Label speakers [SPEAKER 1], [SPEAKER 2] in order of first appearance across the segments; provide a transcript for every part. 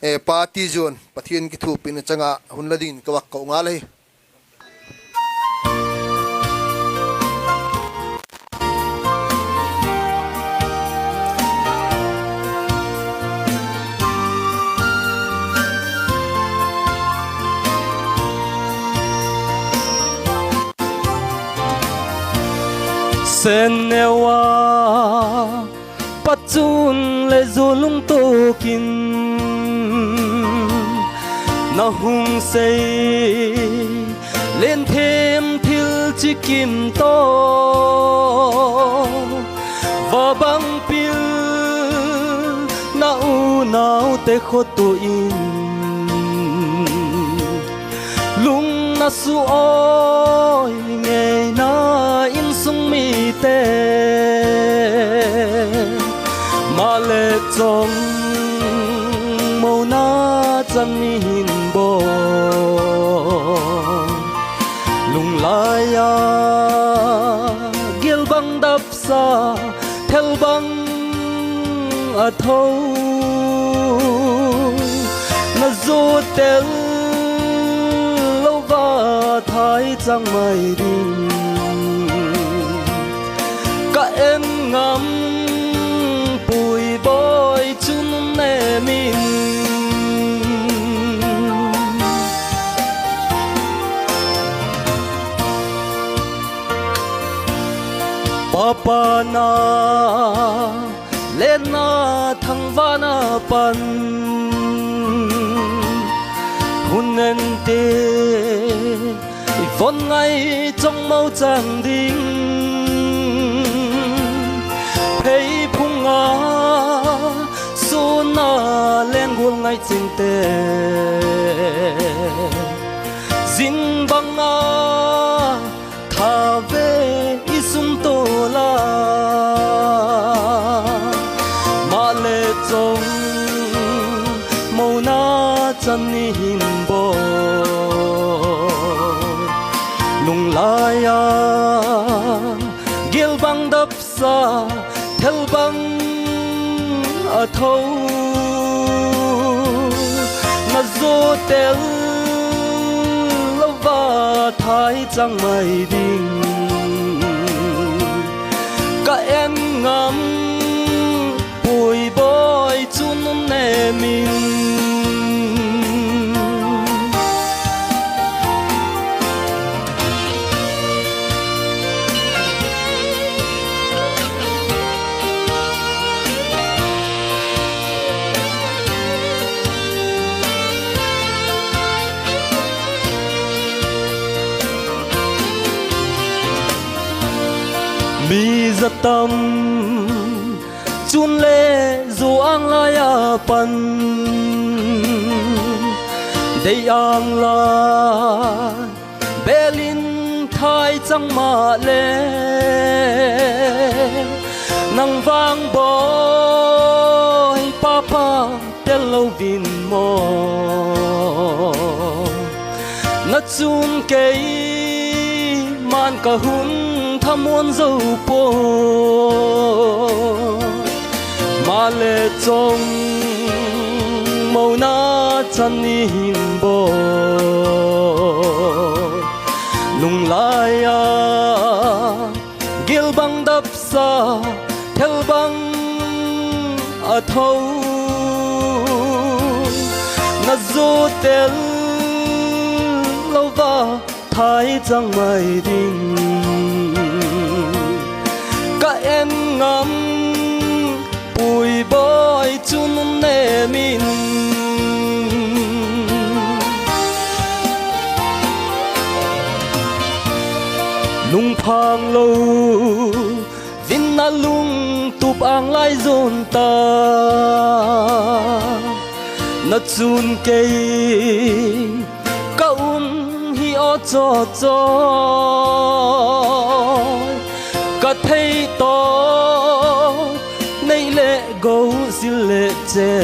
[SPEAKER 1] party zone pathian ki thu pin changa hunladin kawak ko nga lei
[SPEAKER 2] Senewa patun le zulung tokin na hung say lên thêm thil chi kim to và băng pil na u nao te khot tu in lung na su oi ngày na in sung mi te mà lệ trong màu na chân hin bo lung lai ya gil bang đập sa theo bang a thâu na zo tel lâu va thái chẳng mây đình cả em ngắm bụi bôi chun nè min papa na lên na thăng va na pan hun en te vốn ngay trong màu trắng đinh thấy phung ngã số na lên guông ngay trên tè dính băng ngã thả về isum tô la mà lệ trong màu na chân hin bo lung lai ya gil bang đập sa theo bang a thâu na zo tel lâu va thái chẳng mây đình cả em ngắm bụi bôi chun nè min mi giật tâm chun lê dù ang la ya pan đây ang la belin thai chẳng mà lê nang vang boy papa tel lâu vin mo na chun cây man ka hun tham muốn dâu po mà lệ trong màu na chân hin bo lung lai ya gil bang đập sa theo bang a thâu na zo tel lâu va thái chẳng mây đình cả em ngắm bụi bôi chun nè min lung phang lâu vin na lung tup ang lai zon ta na chun cây kaun hi o cho cho cả thấy to nay lệ gấu xin lệ chè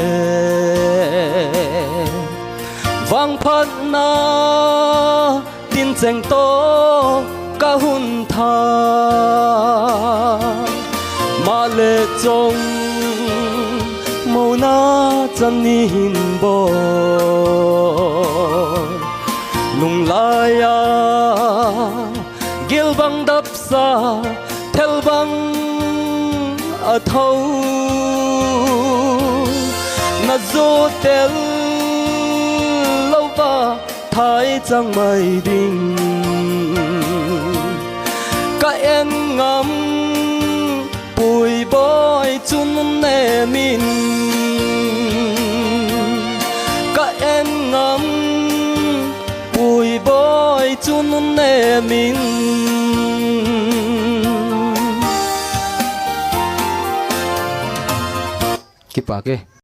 [SPEAKER 2] vang phát na tin cheng to cả hun tha mà lệ trong màu na chân hin bo lung laya gil bang dap sa tel bang a thâu na zo tel lâu ba thái chẳng mai ding ka en ngam bùi bói chun nè min ka en ngam bùi bói chun nè min kipa ke